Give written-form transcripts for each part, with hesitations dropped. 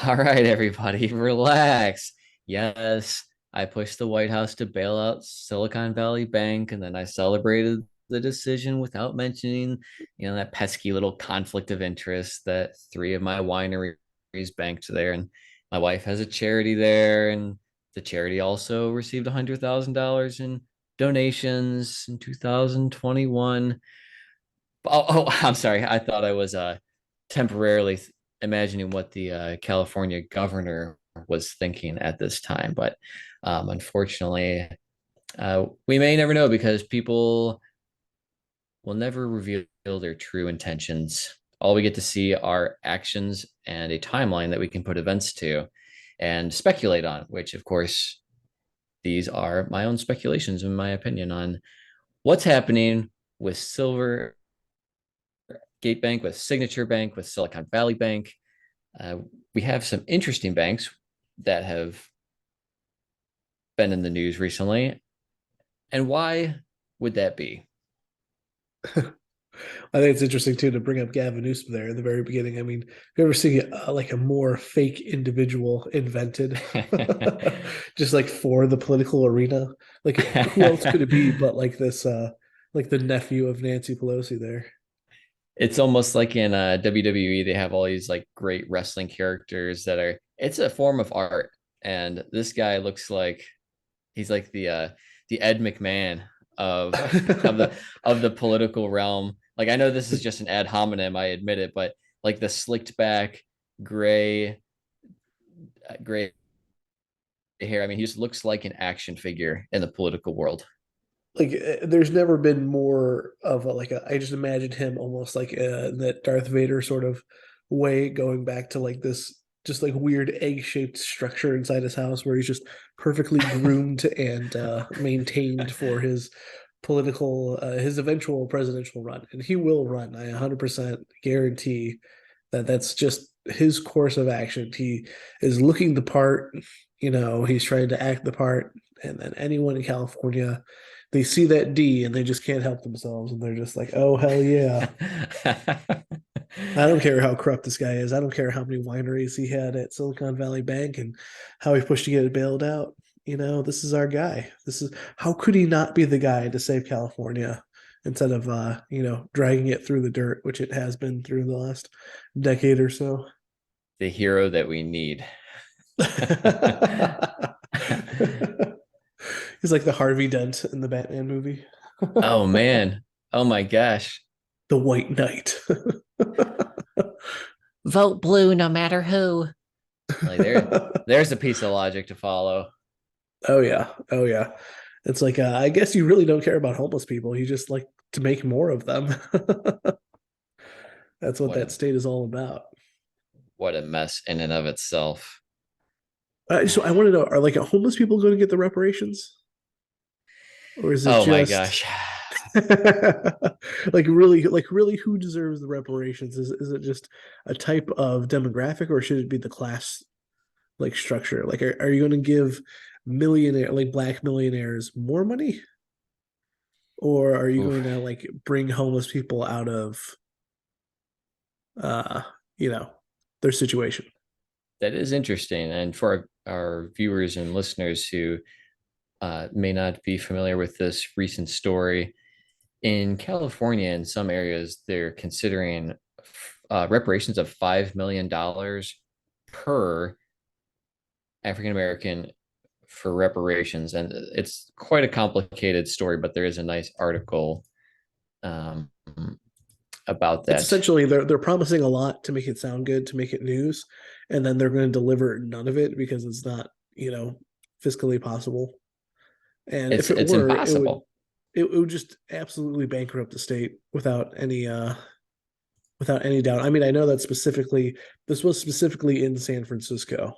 All right, everybody, relax. Yes, I pushed the White House to bail out Silicon Valley Bank, and then I celebrated the decision without mentioning, that pesky little conflict of interest that three of my wineries banked there. And my wife has a charity there, and the charity also received $100,000 in donations in 2021. I'm sorry. I thought I was temporarily imagining what the California governor was thinking at this time, but unfortunately, we may never know because people will never reveal their true intentions. All we get to see are actions and a timeline that we can put events to and speculate on, which, of course, these are my own speculations, in my opinion, on what's happening with Silver Gate Bank, with Signature Bank, with Silicon Valley Bank. Uh, we have some interesting banks that have been in the news recently. And why would that be? I think it's interesting too to bring up Gavin Newsom there in the very beginning. I mean, have you ever seen like a more fake individual invented, just like for the political arena? Like, who else could it be but like this, like the nephew of Nancy Pelosi there? It's almost like in WWE, they have all these like great wrestling characters that are, it's a form of art. And this guy looks like he's like the Ed McMahon of of the of the political realm. Like I know this is just an ad hominem, I admit it, but like the slicked back gray gray hair. I mean, he just looks like an action figure in the political world. Like there's never been more of a like a I just imagined him almost like that Darth Vader sort of way going back to like this just like weird egg-shaped structure inside his house where he's just perfectly groomed and maintained for his political his eventual presidential run, and he will run. I 100% guarantee that that's just his course of action. He is looking the part, he's trying to act the part, and then anyone in California, they see that D and they just can't help themselves, and they're just like, "Oh hell yeah!" I don't care how corrupt this guy is. I don't care how many wineries he had at Silicon Valley Bank and how he pushed to get it bailed out. This is our guy. This is how could he not be the guy to save California instead of dragging it through the dirt, which it has been through the last decade or so. The hero that we need. He's like the Harvey Dent in the Batman movie. Oh man. Oh my gosh. The White Knight. Vote blue no matter who. Like there's a piece of logic to follow. Oh yeah. Oh yeah. It's like I guess you really don't care about homeless people. You just like to make more of them. That's what What that a state is all about. what a mess in and of itself. So I want to know: are like homeless people going to get the reparations, or is it Oh my just gosh. like really, who deserves the reparations? Is it just a type of demographic, or should it be the class like structure? Like, are you going to give millionaire like black millionaires more money, or are you Oof. going to like bring homeless people out of uh you know their situation? That is interesting. And for our viewers and listeners who may not be familiar with this recent story, in California, in some areas, they're considering reparations of $5 million per African American for reparations. And it's quite a complicated story, but there is a nice article um, about It's that. essentially they're promising a lot to make it sound good, to make it news, and then they're going to deliver none of it because it's not, fiscally possible. And if it It's were, it would impossible. it would just absolutely bankrupt the state without any doubt. I mean, I know that this was specifically in San Francisco.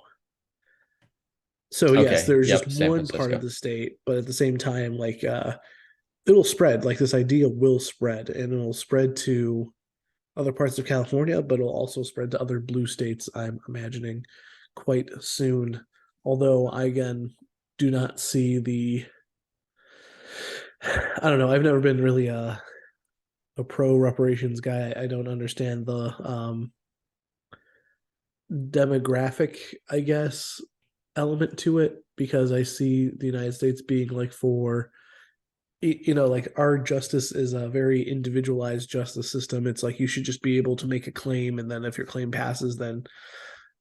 So yes, Okay. there's just Yep. San one part of Francisco. the state, but at the same time, like it'll spread. Like this idea will spread, and it'll spread to other parts of California, but it'll also spread to other blue states, I'm imagining, quite soon. Although I again do not see I don't know, I've never been really a pro reparations guy. I don't understand demographic, I guess, element to it because I see the United States being like for like our justice is a very individualized justice system. It's like you should just be able to make a claim, and then if your claim passes, then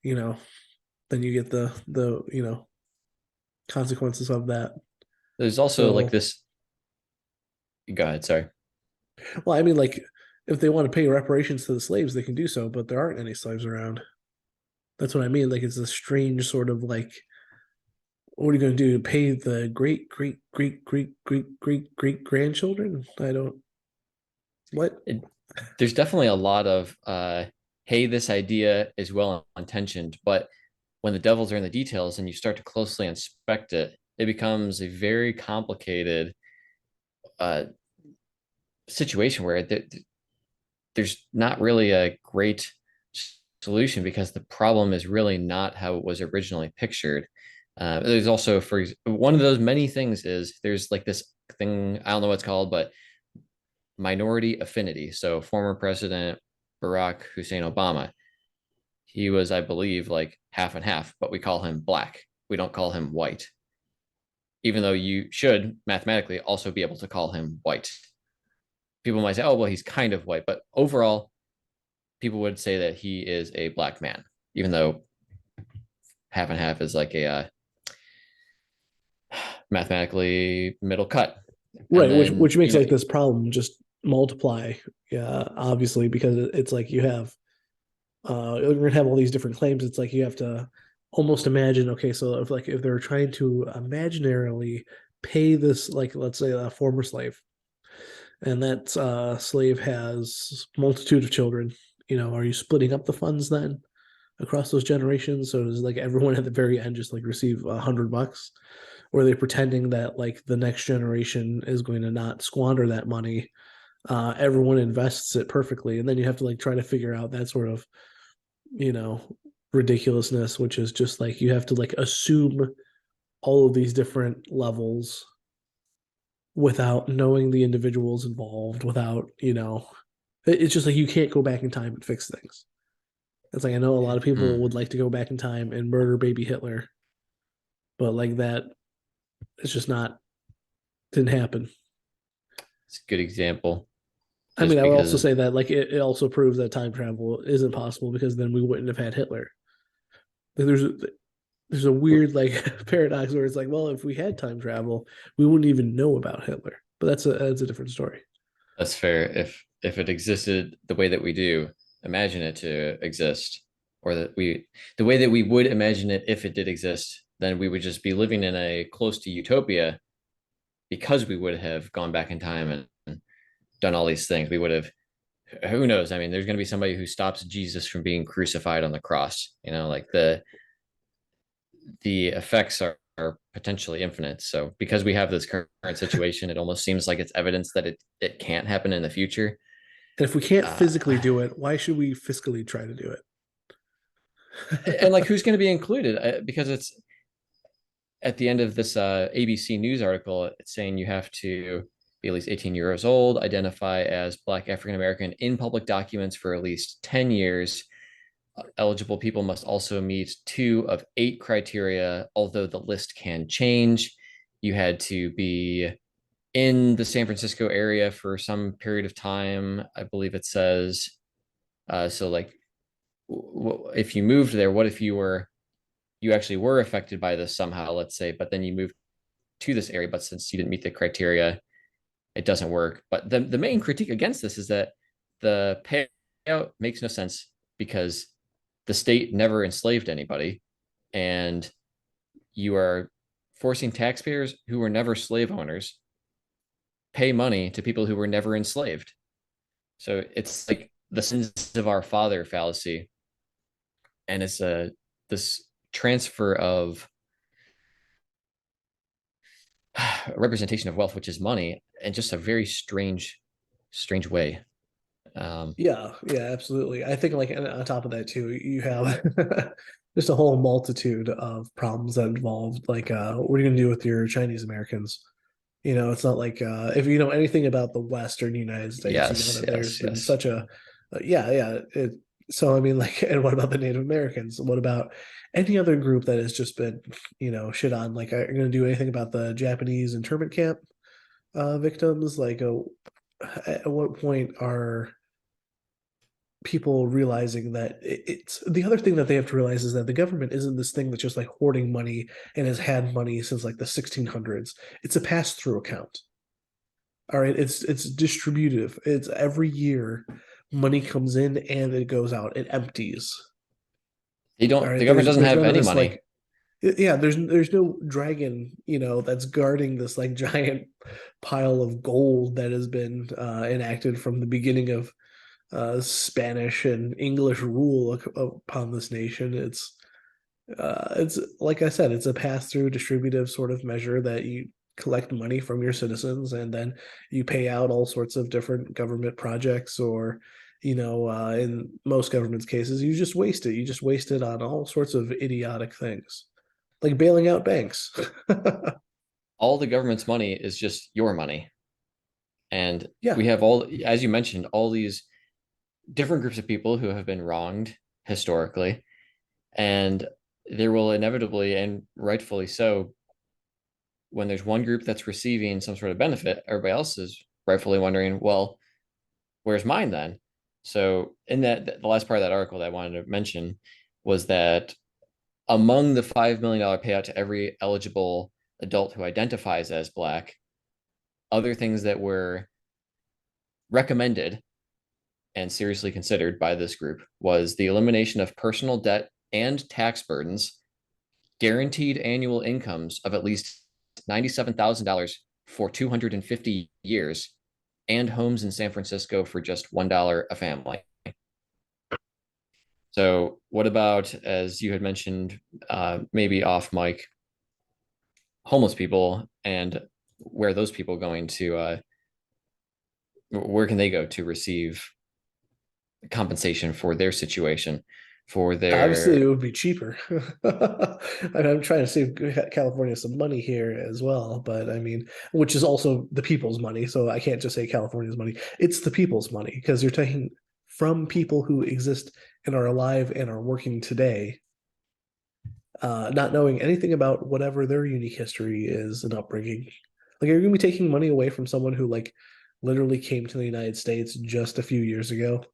you know, then you get the consequences of that. There's also like So, this. Go ahead. Sorry. well, I mean, like if they want to pay reparations to the slaves, they can do so, but there aren't any slaves around. That's what I mean. Like it's a strange sort of like, what are you going to do? Pay the great grandchildren? I don't. What? It, there's definitely a lot of hey, this idea is well intentioned, but when the devils are in the details and you start to closely inspect it, it becomes a very complicated uh, situation where there's not really a great solution because the problem is really not how it was originally pictured. There's also, for one of those many things is there's like this thing, I don't know what it's called, but minority affinity. So former President Barack Hussein Obama, he was, I believe, like half and half, but we call him black. We don't call him white, even though you should mathematically also be able to call him white. People might say, oh, well, he's kind of white, but overall, people would say that he is a black man, even though half and half is like a mathematically middle cut. And Right, then, which makes like this problem just multiply. Yeah, obviously because it's like you have you're gonna have all these different claims. It's like you have to almost imagine. Okay, so if they're trying to imaginarily pay this, like let's say a former slave, and that slave has multitude of children, are you splitting up the funds then across those generations? So does like everyone at the very end just like receive $100? Or are they pretending that like the next generation is going to not squander that money? Everyone invests it perfectly, and then you have to like try to figure out that sort of you know ridiculousness, which is just like you have to like assume all of these different levels without knowing the individuals involved, without it's just like you can't go back in time and fix things. It's like I know a lot of people mm, would like to go back in time and murder baby Hitler, but like that, it's just not didn't happen. it's a good example I mean, just I would also because say that like it also proves that time travel isn't possible because then we wouldn't have had Hitler. Like, there's a weird like paradox where it's like, well, if we had time travel, we wouldn't even know about Hitler. But that's a different story. that's fair. If it existed the way that we do, imagine it to exist, or that we the way that we would imagine it if it did exist, then we would just be living in a close to utopia because we would have gone back in time and done all these things. We would have, who knows? I mean, there's going to be somebody who stops Jesus from being crucified on the cross. Like the effects are potentially infinite. So because we have this current situation, it almost seems like it's evidence that it can't happen in the future. And if we can't Uh, physically do it, why should we fiscally try to do and like, it? who's going to be included? Because it's at the end of this ABC News article, it's saying you have to be at least 18 years old, identify as Black African American in public documents for at least 10 years. Eligible people must also meet 2 of 8 criteria, although the list can change. You had to be in the San Francisco area for some period of time, I believe it says. So, like, if you moved there, what if you actually were affected by this somehow, let's say, but then you moved to this area, but since you didn't meet the criteria, it doesn't work. But the main critique against this is that the payout makes no sense because the state never enslaved anybody, and you are forcing taxpayers who were never slave owners pay money to people who were never enslaved. So it's like the sins of our father fallacy, and it's a this transfer of representation of wealth, which is money, in just a very strange way. Um, Yeah, yeah, absolutely. I think like on top of that too, you have just a whole multitude of problems that involved like what are you gonna do with your Chinese Americans? It's not like if you know anything about the Western United States, you know yes, that there's yes, been yes. such a yeah, yeah. So I mean, like, and what about the Native Americans? What about any other group that has just been, shit on? Like, are you going to do anything about the Japanese internment camp victims? Like, at what point are people realizing that it's the other thing that they have to realize is that the government isn't this thing that's just like hoarding money and has had money since like the 1600s. It's a pass-through account. All right, it's distributive. It's every year money comes in and it goes out. It empties. They All don't. right, The government doesn't there's have none of any this money. like yeah, there's no dragon, that's guarding this like giant pile of gold that has been enacted from the beginning of Spanish and English rule upon this nation. It's like I said, it's a pass-through distributive sort of measure that you collect money from your citizens and then you pay out all sorts of different government projects or in most government's cases, you just waste it. You just waste it on all sorts of idiotic things, like bailing out banks. All the government's money is just your money, and Yeah, we have all, as you mentioned, all these different groups of people who have been wronged historically, and there will inevitably and rightfully so, when there's one group that's receiving some sort of benefit, everybody else is rightfully wondering, well, where's mine then? So in that, the last part of that article that I wanted to mention was that among the $5 million payout to every eligible adult who identifies as Black, other things that were recommended and seriously considered by this group was the elimination of personal debt and tax burdens, guaranteed annual incomes of at least $97,000 for 250 years, and homes in San Francisco for just $1 a family. So, what about, as you had mentioned, maybe off mic, homeless people, and where are those people going to, where can they go to receive compensation for their situation, for obviously it their, would be cheaper. I'm trying to save California some money here as well, but I mean, which is also the people's money. So I can't just say California's money. It's the people's money because you're taking from people who exist and are alive and are working today, not knowing anything about whatever their unique history is and upbringing. Like, you're going to be taking money away from someone who, like, literally came to the United States just a few years ago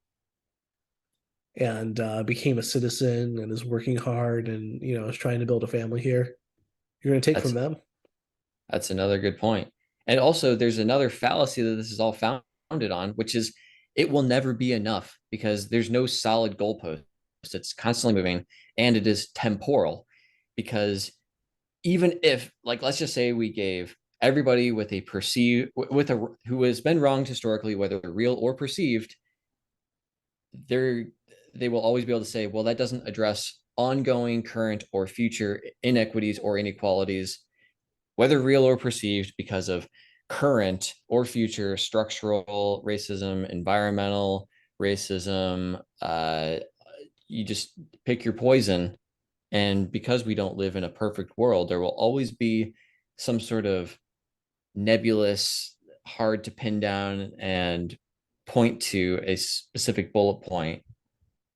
and became a citizen and is working hard and, is trying to build a family here. You're going to take from that's them? that's another good point. And also, there's another fallacy that this is all founded on, which is it will never be enough because there's no solid goalpost. It's constantly moving and it is temporal because even if, like, let's just say we gave everybody with a perceived, with a, who has been wronged historically, whether real or perceived, they're, they will always be able to say, well, that doesn't address ongoing, current, or future inequities or inequalities, whether real or perceived, because of current or future structural racism, environmental racism. You just pick your poison. And because we don't live in a perfect world, there will always be some sort of nebulous, hard to pin down and point to a specific bullet point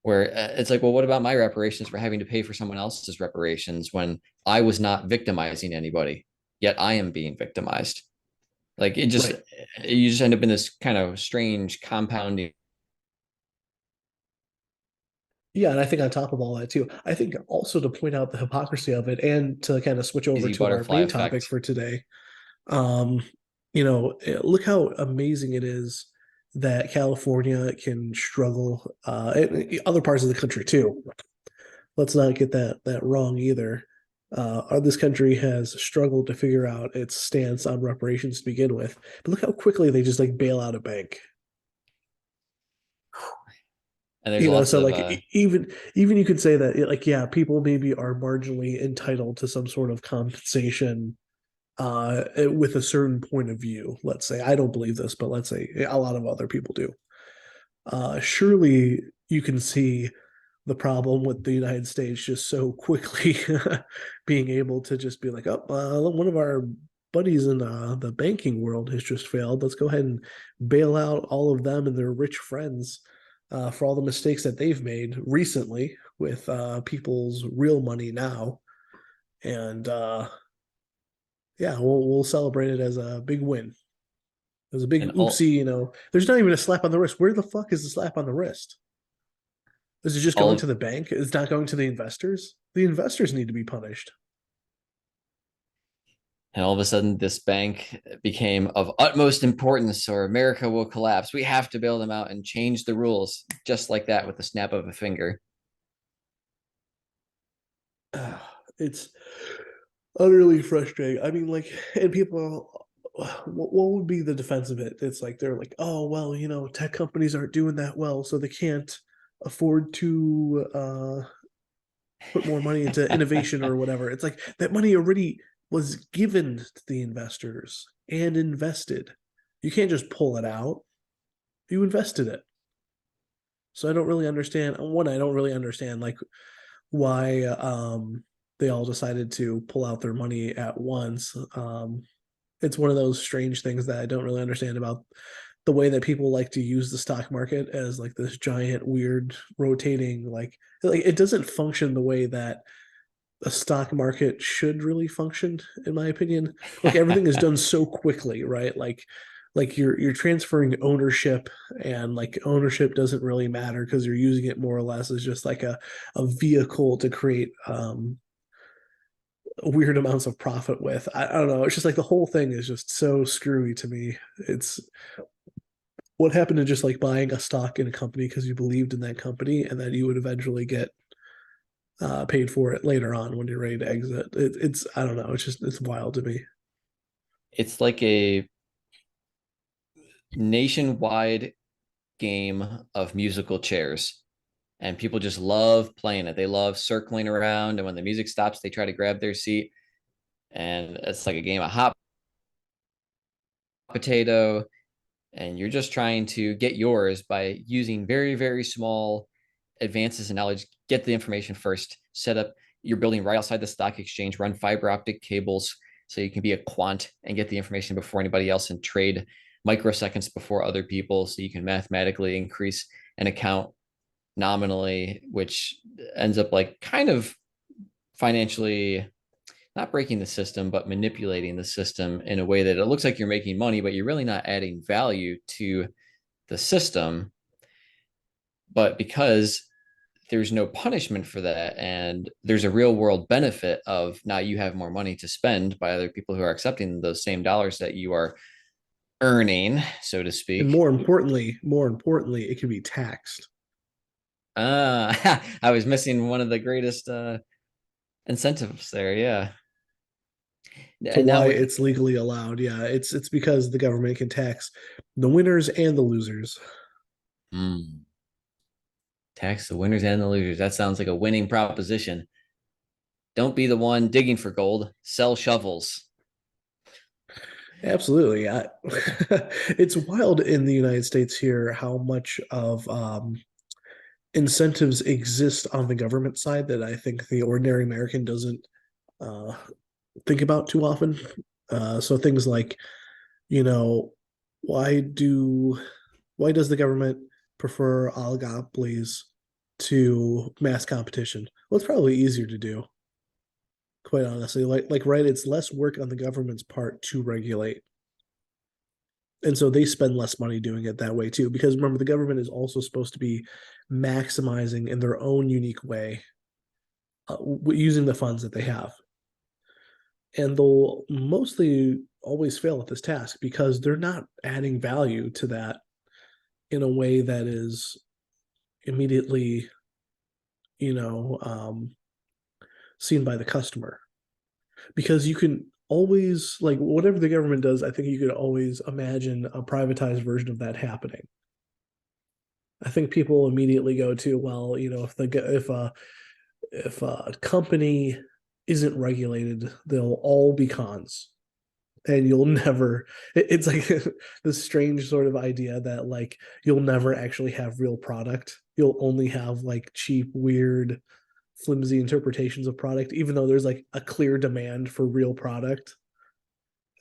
where it's like, well, what about my reparations for having to pay for someone else's reparations when I was not victimizing anybody, yet I am being victimized? Like it just, Right. you just end up in this kind of strange compounding, Yeah, and I think on top of all that too, I think also to point out the hypocrisy of it and to kind of switch over easy to our butterfly main topic effect. for today. Um, look how amazing it is that California can struggle, and other parts of the country too. Let's not get that wrong either. This country has struggled to figure out its stance on reparations to begin with, but look how quickly they just like bail out a bank. And there's lots So of, like even you could say that like yeah, people maybe are marginally entitled to some sort of compensation with a certain point of view. Let's say I don't believe this, but let's say a lot of other people do. Surely you can see the problem with the United States just so quickly being able to just be like, oh, one of our buddies in the banking world has just failed. Let's go ahead and bail out all of them and their rich friends. for all the mistakes that they've made recently with people's real money now. And yeah, we'll celebrate it as a big win. It was a big And all oopsie, There's not even a slap on the wrist. Where the fuck is the slap on the wrist? Is it just all going of to the bank? It's not going to the investors? The investors need to be punished. and all of a sudden this bank became of utmost importance or America will collapse. We have to bail them out and change the rules just like that with the snap of a finger. It's utterly frustrating. I mean, like, and people, what would be the defense of it? It's like they're like, oh well, tech companies aren't doing that well, so they can't afford to put more money into innovation or whatever. It's like that money already was given to the investors and invested. You can't just pull it out. You invested it. So I don't really understand. One, I don't really understand like why they all decided to pull out their money at once. It's one of those strange things that I don't really understand about the way that people like to use the stock market as like this giant weird rotating like it doesn't function the way that a stock market should really function in my opinion. Like everything is done so quickly, right? Like you're transferring ownership, and like ownership doesn't really matter because you're using it more or less as just like a vehicle to create weird amounts of profit with. I don't know. It's just like the whole thing is just so screwy to me. It's what happened to just like buying a stock in a company because you believed in that company and that you would eventually get paid for it later on when you're ready to exit. It's I don't know. It's wild to me. It's like a nationwide game of musical chairs. And people just love playing it. They love circling around. And when the music stops, they try to grab their seat. And it's like a game of hot potato. And you're just trying to get yours by using very, very small advances in knowledge. Get the information first, set up your building right outside the stock exchange, run fiber optic cables so you can be a quant and get the information before anybody else and trade microseconds before other people so you can mathematically increase an account nominally, which ends up like kind of financially not breaking the system, but manipulating the system in a way that it looks like you're making money, but you're really not adding value to the system. But because there's no punishment for that, and there's a real world benefit of now you have more money to spend by other people who are accepting those same dollars that you are earning, so to And speak. more importantly, it can be taxed. I was missing one of the greatest incentives there. Yeah. To And now why with it's legally allowed. Yeah, it's because the government can tax the winners and the losers. tax the winners and the losers. That sounds like a winning proposition. Don't be the one digging for gold. Sell shovels. Absolutely. It's wild in the United States here how much of incentives exist on the government side that I think the ordinary American doesn't uh, think about too often. So things like, you know, why do why does the government prefer oligopolies to mass competition? Well, it's probably easier to do, quite honestly. Like right, it's less work on the government's part to regulate. And so they spend less money doing it that way too. Because remember, the government is also supposed to be maximizing in their own unique way using the funds that they have. And they'll mostly always fail at this task because they're not adding value to that in a way that is immediately, you know, seen by the customer. Because you can always, like, whatever the government does, I think you could always imagine a privatized version of that happening. I think people immediately go to, well, if a company isn't regulated, they'll all be cons, and you'll never. It's like this strange sort of idea that like you'll never actually have real product. You'll only have like cheap, weird, flimsy interpretations of product, even though there's like a clear demand for real product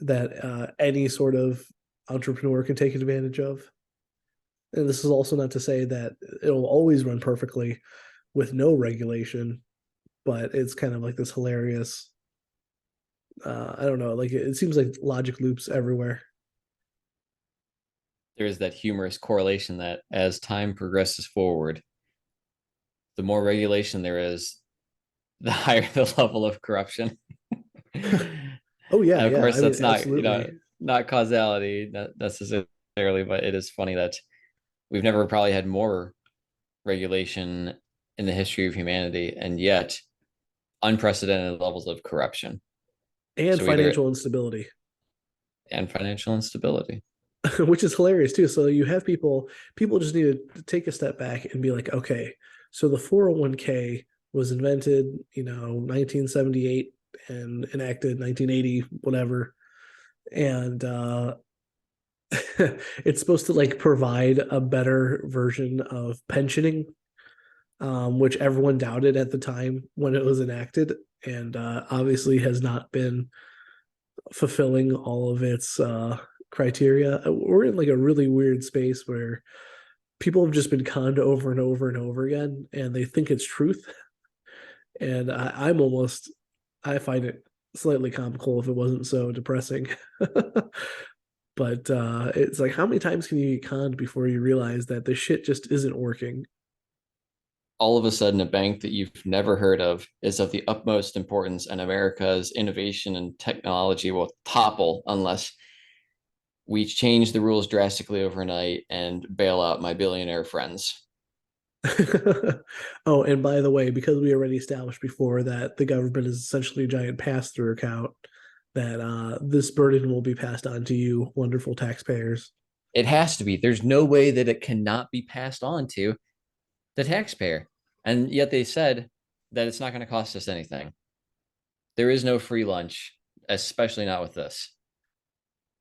that any sort of entrepreneur can take advantage of. And this is also not to say that it'll always run perfectly with no regulation, but it's kind of like this hilarious. I don't know. Like it seems like logic loops everywhere. There is that humorous correlation that as time progresses forward, the more regulation there is, the higher the level of corruption. And Oh yeah, of yeah. course, I mean, that's not, absolutely. not causality necessarily, but it is funny that we've never probably had more regulation in the history of humanity, and yet unprecedented levels of corruption. And So either financial instability, and financial instability. which is hilarious too. So you have people just need to take a step back and be like, okay, so the 401k was invented, 1978 and enacted 1980, whatever. And it's supposed to like provide a better version of pensioning, which everyone doubted at the time when it was enacted, and obviously has not been fulfilling all of its criteria. We're in like a really weird space where people have just been conned over and over and over again, and they think it's truth. And I find it slightly comical if it wasn't so depressing. But it's like, how many times can you get conned before you realize that this shit just isn't working? All of a sudden, a bank that you've never heard of is of the utmost importance, and America's innovation and technology will topple unless we change the rules drastically overnight and bail out my billionaire friends. Oh, and by the way, because we already established before that the government is essentially a giant pass-through account, that this burden will be passed on to you, wonderful taxpayers. It has to be. There's no way that it cannot be passed on to the taxpayer. And yet they said that it's not going to cost us anything. There is no free lunch, especially not with this.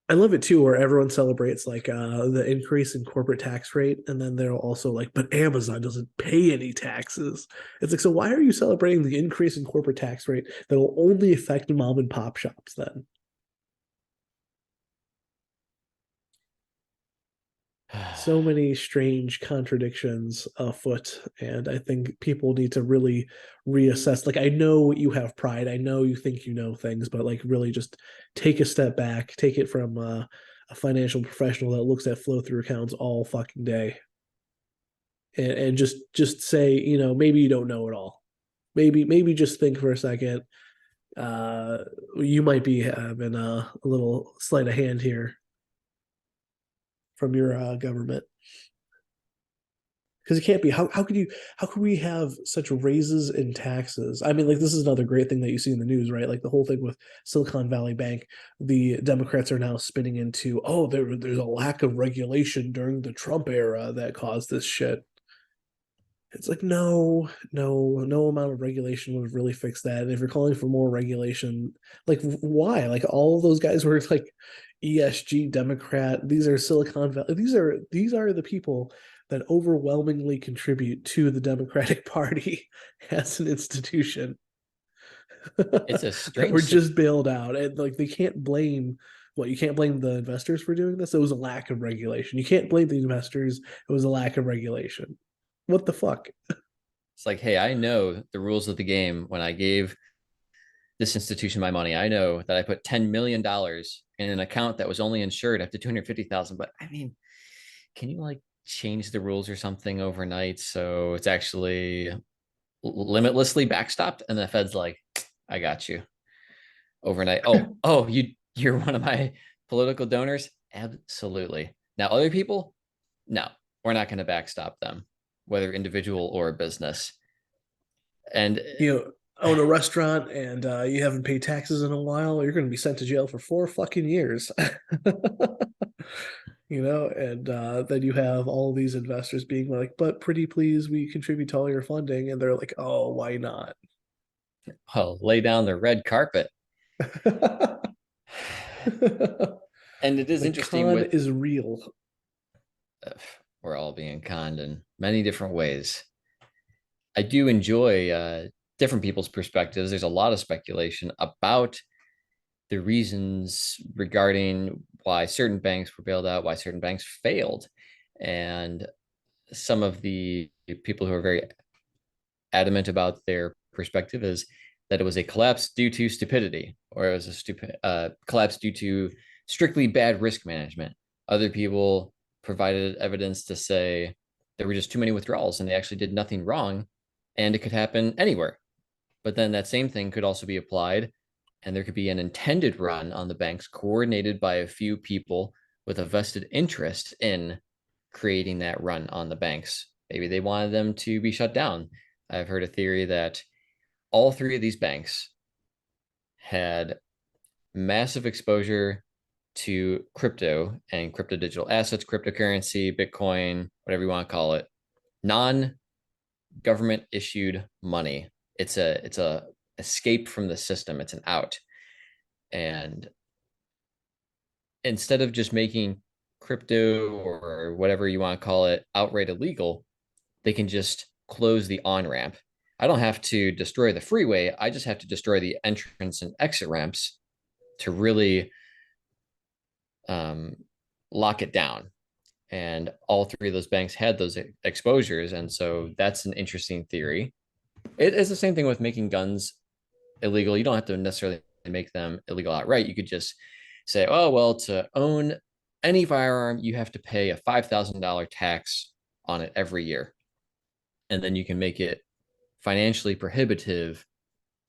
I love it too, where everyone celebrates like the increase in corporate tax rate, and then they're also like, but Amazon doesn't pay any taxes. It's like, so why are you celebrating the increase in corporate tax rate that will only affect mom and pop shops then? So many strange contradictions afoot, and I think people need to really reassess. Like, I know you have pride, I know you think you know things, but like really just take a step back, take it from a financial professional that looks at flow through accounts all fucking day, and just say, maybe you don't know it all. Maybe just think for a second. uh you might be having a little sleight of hand here from your government, because it can't be. How could we have such raises in taxes? I mean, like, this is another great thing that you see in the news, right? Like the whole thing with Silicon Valley Bank. The Democrats are now spinning into, oh, there's a lack of regulation during the Trump era that caused this shit. It's like, no, no, no amount of regulation would really fix that. And if you're calling for more regulation, like, why? Like, all of those guys were like ESG Democrat. These are Silicon Valley. These are the people that overwhelmingly contribute to the Democratic Party as an institution It's a that were strange situation. just bailed out. And like, they can't blame, well, you can't blame the investors for doing this. It was a lack of regulation. You can't blame the investors. It was a lack of regulation. What the fuck? It's like, hey, I know the rules of the game. When I gave this institution my money, I know that I put $10 million in an account that was only insured up to 250,000. But I mean, can you like change the rules or something overnight so it's actually limitlessly backstopped? And the Fed's like, I got you overnight. Oh, you're one of my political donors? Absolutely. Now, other people, no, we're not going to backstop them, whether individual or business. And You own a restaurant and you haven't paid taxes in a while, you're going to be sent to jail for 4 fucking years. And then you have all these investors being like, but pretty please, we contribute to all your funding. And they're like, oh, why not? well, lay down the red carpet. The And it is interesting con with is real. uh, we're all being conned in many different ways. I do enjoy different people's perspectives. There's a lot of speculation about the reasons regarding why certain banks were bailed out, why certain banks failed. And some of the people who are very adamant about their perspective is that it was a collapse due to stupidity, or it was a collapse due to strictly bad risk management. Other people provided evidence to say there were just too many withdrawals and they actually did nothing wrong, and it could happen anywhere. But then that same thing could also be applied, and there could be an intended run on the banks coordinated by a few people with a vested interest in creating that run on the banks. Maybe they wanted them to be shut down. I've heard a theory that all three of these banks had massive exposure to crypto and crypto digital assets, cryptocurrency, Bitcoin, whatever you want to call it, non government issued money. It's a escape from the system. It's an out. And instead of just making crypto or whatever you want to call it outright illegal, they can just close the on ramp. I don't have to destroy the freeway. I just have to destroy the entrance and exit ramps to really um, lock it down. And all three of those banks had those exposures. And so that's an interesting theory. It is the same thing with making guns illegal. You don't have to necessarily make them illegal outright. You could just say, oh, well, to own any firearm, you have to pay a $5,000 tax on it every year. And then you can make it financially prohibitive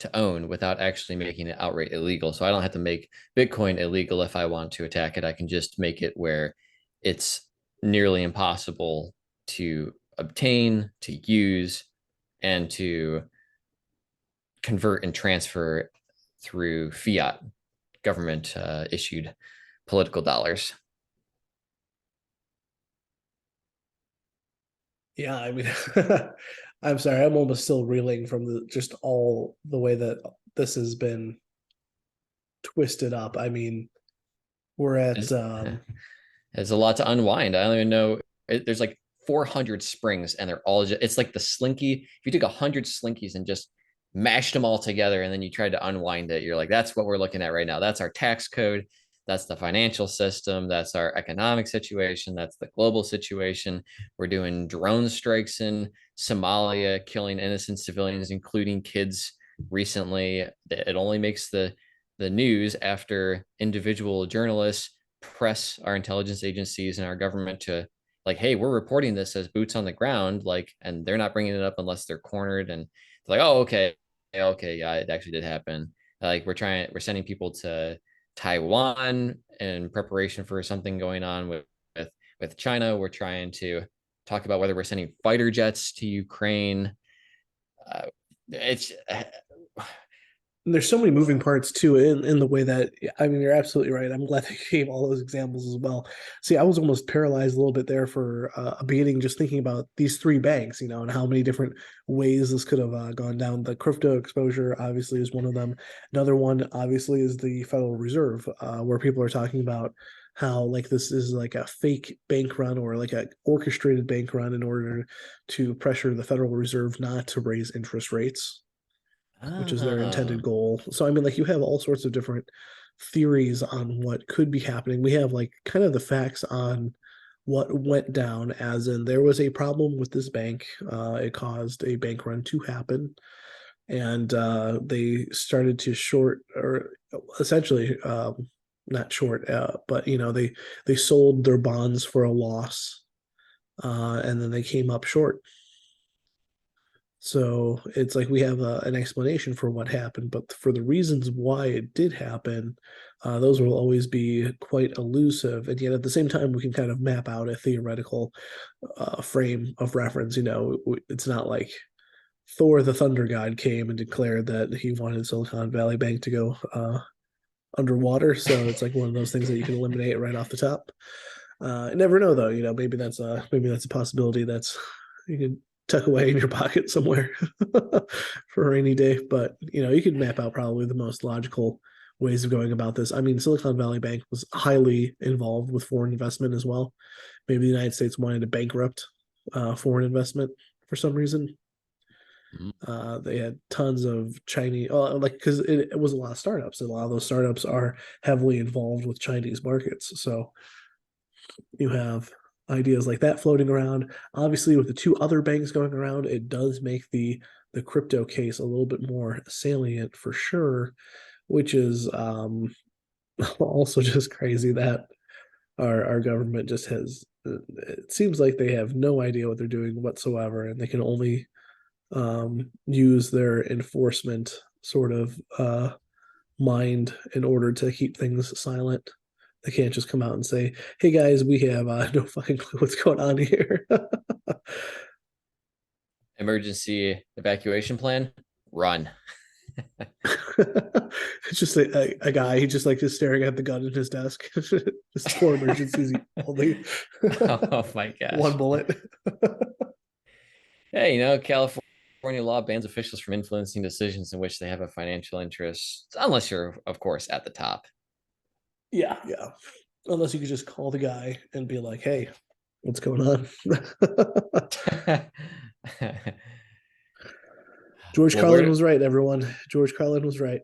to own without actually making it outright illegal. So I don't have to make Bitcoin illegal if I want to attack it. I can just make it where it's nearly impossible to obtain, to use, and to convert and transfer through fiat government issued political dollars. Yeah, I mean, I'm sorry, I'm almost still reeling from the just all the way that this has been twisted up. I mean, we're at There's a lot to unwind. I don't even know. There's like 400 springs, and they're all just, it's like the slinky. If you took 100 slinkies and just mashed them all together, and then you tried to unwind it, you're like, that's what we're looking at right now. That's our tax code. That's the financial system. That's our economic situation. That's the global situation. We're doing drone strikes in Somalia, killing innocent civilians, including kids recently. It only makes the news after individual journalists press our intelligence agencies and our government to, like, hey, we're reporting this as boots on the ground, like, and they're not bringing it up unless they're cornered, and they're like, oh, okay, yeah, it actually did happen. Like, we're sending people to Taiwan in preparation for something going on with with China. We're trying to talk about whether we're sending fighter jets to Ukraine. It's there's so many moving parts too in the way that I mean you're absolutely right. I'm glad they gave all those examples as well. See, I was almost paralyzed a little bit there for a beginning just thinking about these three banks, you know, and how many different ways this could have gone down. The crypto exposure obviously is one of them. Another one obviously is the Federal Reserve, where people are talking about how like this is like a fake bank run or like a orchestrated bank run in order to pressure the Federal Reserve not to raise interest rates, which is their intended ah, goal. So I mean, like you have all sorts of different theories on what could be happening. We have like kind of the facts on what went down, as in there was a problem with this bank. It caused a bank run to happen, and they started to short or essentially not short, but you know they sold their bonds for a loss, and then they came up short. So it's like we have an explanation for what happened, but for the reasons why it did happen, those will always be quite elusive. And yet at the same time, we can kind of map out a theoretical frame of reference. You know, it's not like Thor the Thunder God came and declared that he wanted Silicon Valley Bank to go underwater. So it's like one of those things that you can eliminate right off the top. Never know though. You know, maybe that's a possibility that's you can tuck away in your pocket somewhere for a rainy day. But you know, you could map out probably the most logical ways of going about this. I mean, Silicon Valley Bank was highly involved with foreign investment as well. Maybe the United States wanted to bankrupt foreign investment for some reason. They had tons of Chinese, like because it was a lot of startups, and a lot of those startups are heavily involved with Chinese markets. So you have ideas like that floating around. Obviously, with the two other banks going around, it does make the crypto case a little bit more salient for sure, which is also just crazy that our government just has. It seems like they have no idea what they're doing whatsoever, and they can only use their enforcement sort of mind in order to keep things silent. They can't just come out and say, "Hey guys, we have no fucking clue what's going on here." Emergency evacuation plan, run. It's just a guy. He just like just staring at the gun in his desk. Just for emergencies only. Oh my One gosh. bullet. Hey, California law bans officials from influencing decisions in which they have a financial interest, unless you're, of course, at the top. Yeah, yeah. Unless you could just call the guy and be like, "Hey, what's going on?" George Well, Carlin where was right, everyone. George Carlin was right.